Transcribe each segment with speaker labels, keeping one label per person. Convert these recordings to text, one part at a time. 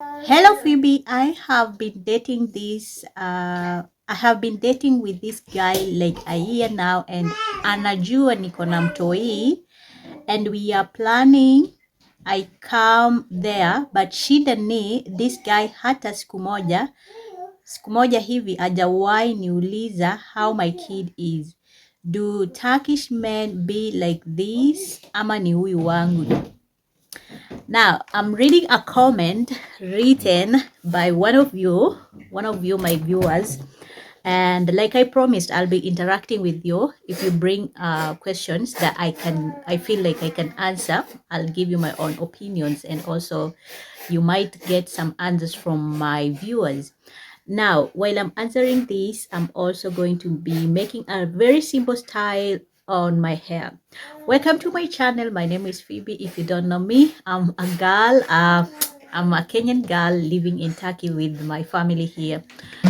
Speaker 1: Hello Phoebe, I have been dating with this guy like a year now, and anajua niko na mtoi, and we are planning I come there, but shida ni this guy hata siku moja hivi hajawahi niuliza how my kid is. Do Turkish men be like this ama ni huyu wangu? Now, I'm reading a comment written by one of you, my viewers. And like I promised, I'll be interacting with you. If you bring questions that I feel like I can answer, I'll give you my own opinions. And also, you might get some answers from my viewers. Now, while I'm answering this, I'm also going to be making a very simple style on my hair. Welcome to my channel. My name is Phoebe. If you don't know me, I'm a girl. I'm a Kenyan girl living in Turkey with my family here.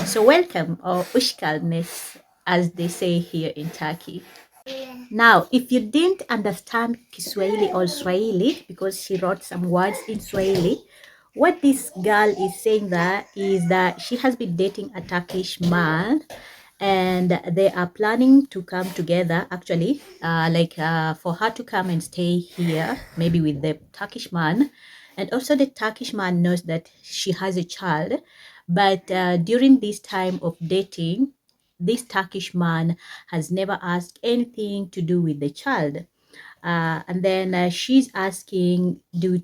Speaker 1: So welcome, or ushkalnes, as they say here in Turkey. Now, if you didn't understand Kiswahili or Swahili, because she wrote some words in Swahili, what this girl is saying that is that she has been dating a Turkish man, and they are planning to come together actually, for her to come and stay here, maybe with the Turkish man. And also the Turkish man knows that she has a child, but during this time of dating, this Turkish man has never asked anything to do with the child. And then she's asking, do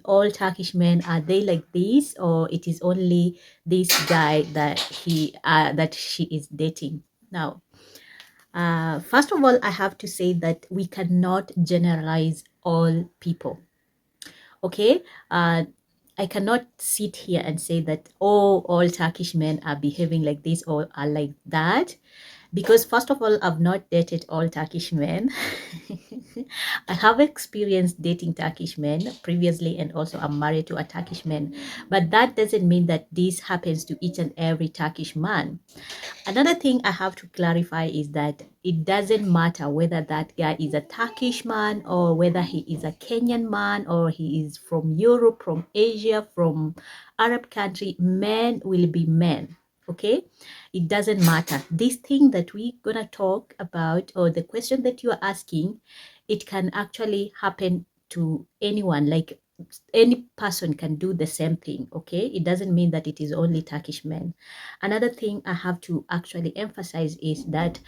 Speaker 1: all Turkish men, are they like this, or it is only this guy that she is dating? Now, first of all, I have to say that we cannot generalize all people. Okay, I cannot sit here and say that all Turkish men are behaving like this or are like that, because first of all, I've not dated all Turkish men. I have experienced dating Turkish men previously, and also I'm married to a Turkish man, but that doesn't mean that this happens to each and every Turkish man. Another thing I have to clarify is that it doesn't matter whether that guy is a Turkish man or whether he is a Kenyan man or he is from Europe, from Asia, from Arab country. Men will be men. Okay, it doesn't matter. This thing that we're gonna talk about, or the question that you are asking, it can actually happen to anyone. Like any person can do the same thing. Okay, it doesn't mean that it is only Turkish men. Another thing I have to actually emphasize is that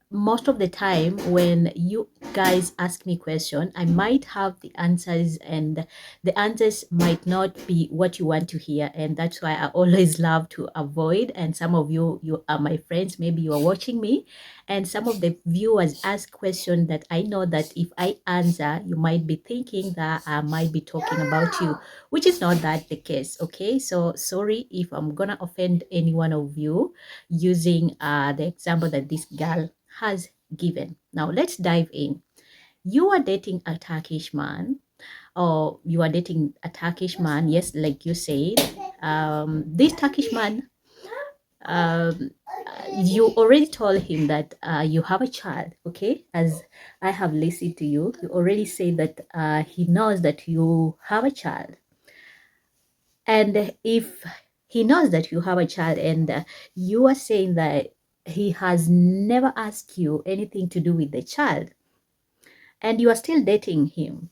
Speaker 1: most of the time when you guys ask me question, I might have the answers, and the answers might not be what you want to hear, and that's why I always love to avoid. And some of you are my friends, maybe you are watching me, and some of the viewers ask questions that I know that if I answer, you might be thinking that I might be talking about you, which is not that the case. Okay, so sorry if I'm gonna offend any one of you using the example that this girl has given. Now let's dive in. You are dating a Turkish man, or you are dating a Turkish man, yes, like you said. This Turkish man, um, you already told him that you have a child, okay? As I have listened to you, you already said that he knows that you have a child. And if he knows that you have a child, and you are saying that he has never asked you anything to do with the child, and you are still dating him,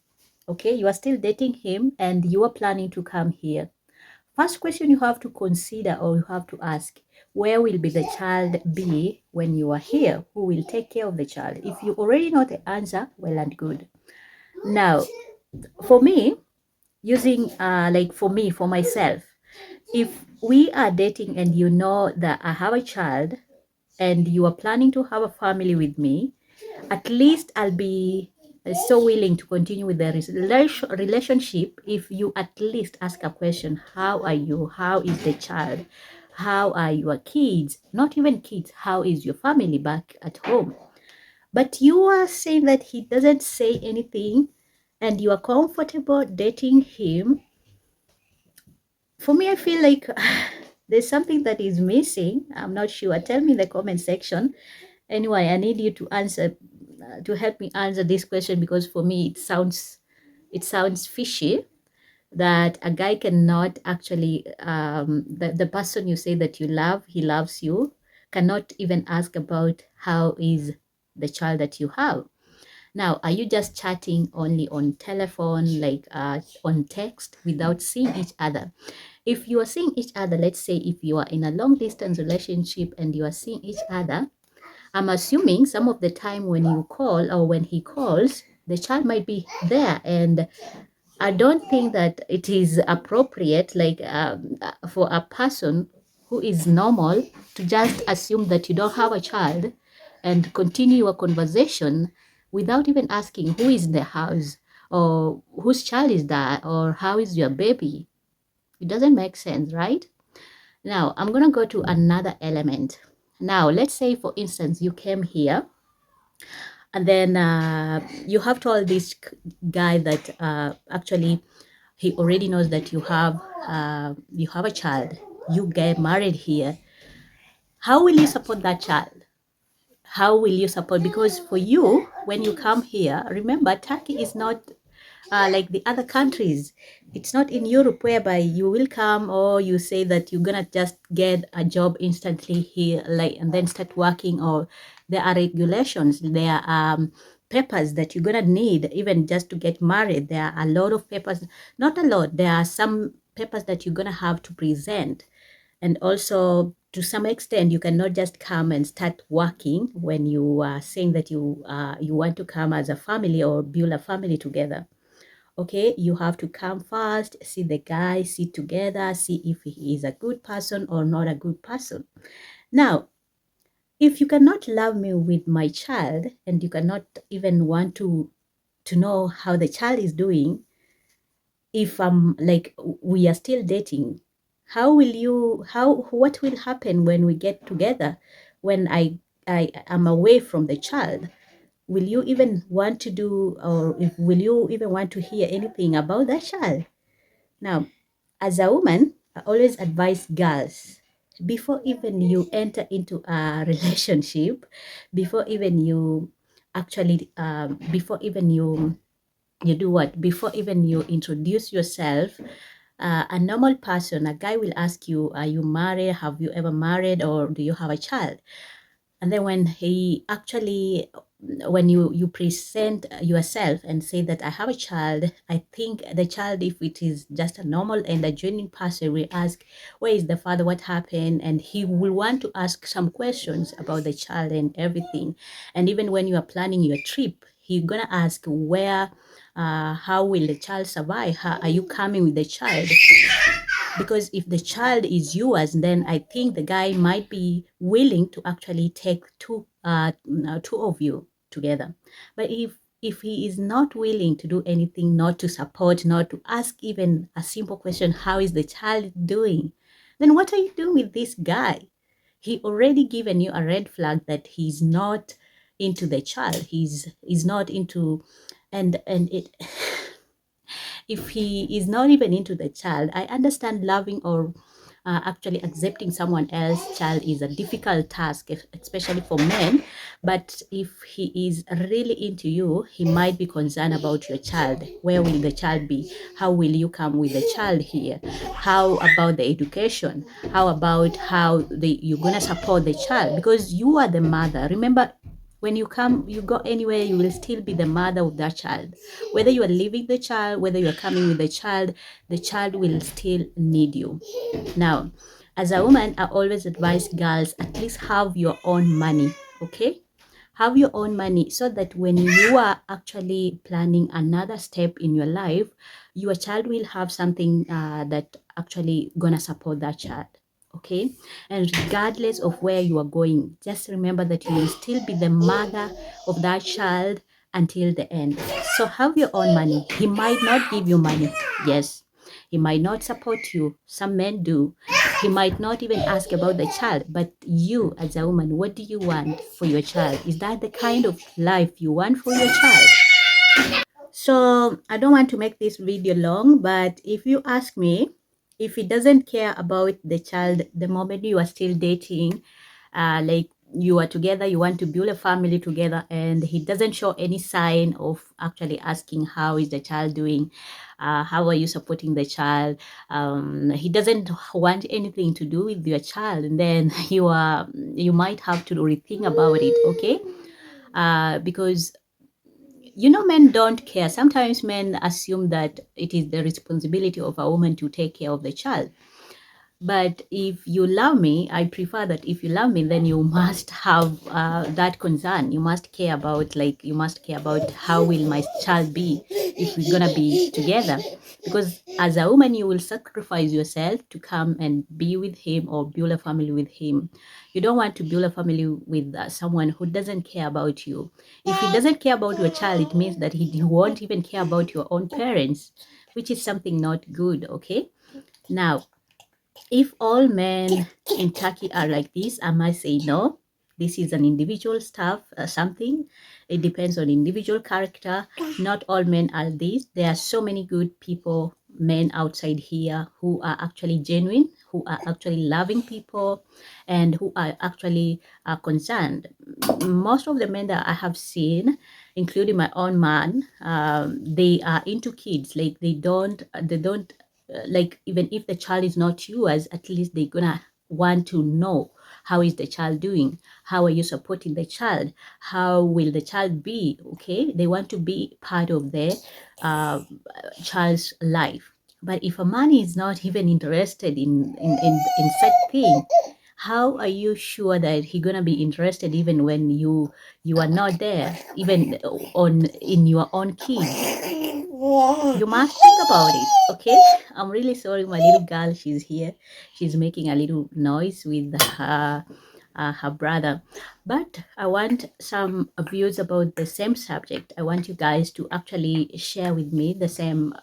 Speaker 1: okay, you are still dating him, and you are planning to come here, first question you have to consider, or you have to ask, where will be the child be when you are here? Who will take care of the child? If you already know the answer, well and good. Now, for me, using for myself, if we are dating and you know that I have a child and you are planning to have a family with me, at least I'll be so willing to continue with the relationship if you at least ask a question. How are you? How is the child? How are your kids? Not even kids. How is your family back at home? But you are saying that he doesn't say anything and you are comfortable dating him. For me, I feel like there's something that is missing. I'm not sure. Tell me in the comment section. Anyway, I need you to answer, to help me answer this question, because for me it sounds fishy. that a guy cannot actually, the person you say that you love, he loves you, cannot even ask about how is the child that you have. Now, are you just chatting only on telephone, like on text, without seeing each other? If you are seeing each other, let's say if you are in a long distance relationship and you are seeing each other, I'm assuming some of the time when you call or when he calls, the child might be there. And I don't think that it is appropriate, like for a person who is normal to just assume that you don't have a child and continue a conversation without even asking who is in the house or whose child is that or how is your baby. It doesn't make sense, right? Now, I'm going to go to another element. Now, let's say, for instance, you came here and then you have told this guy that actually he already knows that you have a child. You get married here. How will you support that child? How will you support? Because for you, when you come here, remember, Turkey is not like the other countries. It's not in Europe whereby you will come or you say that you're gonna just get a job instantly here, like, and then start working. Or there are regulations, there are papers that you're gonna need even just to get married. There are a lot of papers, not a lot. There are some papers that you're gonna have to present, and also to some extent you cannot just come and start working when you are saying that you want to come as a family or build a family together. Okay, you have to come first, see the guy, sit together, see if he is a good person or not a good person. Now, if you cannot love me with my child and you cannot even want to know how the child is doing, if like we are still dating, what will happen when we get together, when I am away from the child? Will you even want to do, or if will you even want to hear anything about that child? Now, as a woman, I always advise girls, before even you enter into a relationship, before even you actually before even you do what? Before even you introduce yourself, a normal person, a guy will ask you, are you married? Have you ever married? Or do you have a child? And then when he actually, when you present yourself and say that I have a child, I think the child, if it is just a normal and a genuine person, will ask, where is the father, what happened? And he will want to ask some questions about the child and everything. And even when you are planning your trip, he's gonna ask where, how will the child survive? How are you coming with the child? Because if the child is yours, then I think the guy might be willing to actually take two of you together. But if he is not willing to do anything, not to support, not to ask even a simple question, how is the child doing, then what are you doing with this guy? He already given you a red flag that he's not into the child. He's not into, and it if he is not even into the child, I understand loving or actually accepting someone else's child is a difficult task, especially for men. But if he is really into you, he might be concerned about your child. Where will the child be? How will you come with the child here? How about the education? How about you're gonna support the child? Because you are the mother. Remember, when you come, you go anywhere, you will still be the mother of that child. Whether you are leaving the child, whether you are coming with the child will still need you. Now, as a woman, I always advise girls, at least have your own money, okay? Have your own money so that when you are actually planning another step in your life, your child will have something that actually gonna support that child. Okay, and regardless of where you are going, just remember that you will still be the mother of that child until the end. So have your own money. He might not give you money, yes, he might not support you, some men do. He might not even ask about the child, but you as a woman, what do you want for your child? Is that the kind of life you want for your child? So I don't want to make this video long, but if you ask me, if he doesn't care about the child the moment you are still dating, like you are together, you want to build a family together, and he doesn't show any sign of actually asking how is the child doing, how are you supporting the child, he doesn't want anything to do with your child, and then you might have to rethink about it, okay? Because men don't care. Sometimes men assume that it is the responsibility of a woman to take care of the child. But if you love me, I prefer that if you love me, then you must have that concern. You must care about, how will my child be if we're gonna be together. Because as a woman, you will sacrifice yourself to come and be with him or build a family with him. You don't want to build a family with someone who doesn't care about you. If he doesn't care about your child, it means that he won't even care about your own parents, which is something not good, okay? Now, if all men in Turkey are like this, I might say no. This is an individual stuff, something. It depends on individual character. Not all men are this. There are so many good people, men outside here, who are actually genuine, who are actually loving people, and who are actually concerned. Most of the men that I have seen, including my own man, they are into kids. Like they don't like, even if the child is not yours, at least they're gonna want to know how is the child doing, how are you supporting the child, how will the child be, okay? They want to be part of their uh, child's life. But if a man is not even interested in such thing, how are you sure that he gonna be interested even when you are not there, even on in your own kids? You must think about it, okay? I'm really sorry, my little girl, she's here. She's making a little noise with her brother. But I want some views about the same subject. I want you guys to actually share with me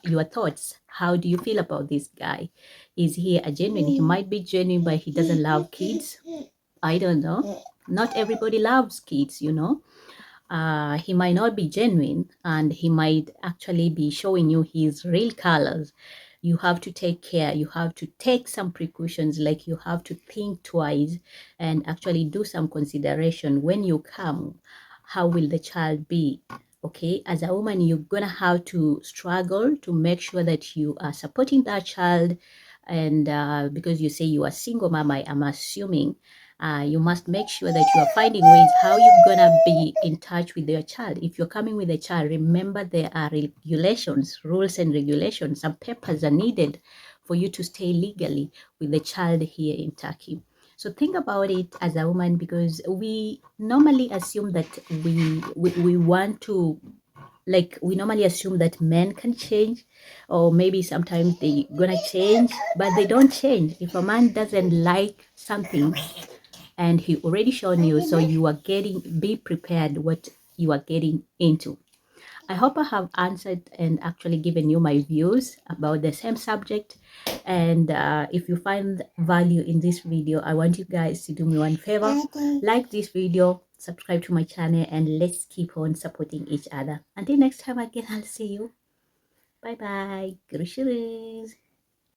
Speaker 1: your thoughts. How do you feel about this guy? Is he a genuine? He might be genuine, but he doesn't love kids. I don't know. Not everybody loves kids. He might not be genuine, and he might actually be showing you his real colors. You have to take care. You have to take some precautions, like you have to think twice and actually do some consideration when you come. How will the child be? Okay, as a woman, you're gonna have to struggle to make sure that you are supporting that child. And because you say you are single mom, I am assuming you must make sure that you are finding ways how you're gonna be in touch with your child. If you're coming with a child, remember there are regulations, rules and regulations. Some papers are needed for you to stay legally with the child here in Turkey. So think about it as a woman, because we normally assume that we want to, like, we normally assume that men can change, or maybe sometimes they gonna change, but they don't change. If a man doesn't like something and he already shown you, so you are be prepared what you are getting into. I hope I have answered and actually given you my views about the same subject. And if you find value in this video, I want you guys to do me one favor: like this video, subscribe to my channel, and let's keep on supporting each other. Until next time again, I'll see you. Bye bye. Görüşürüz.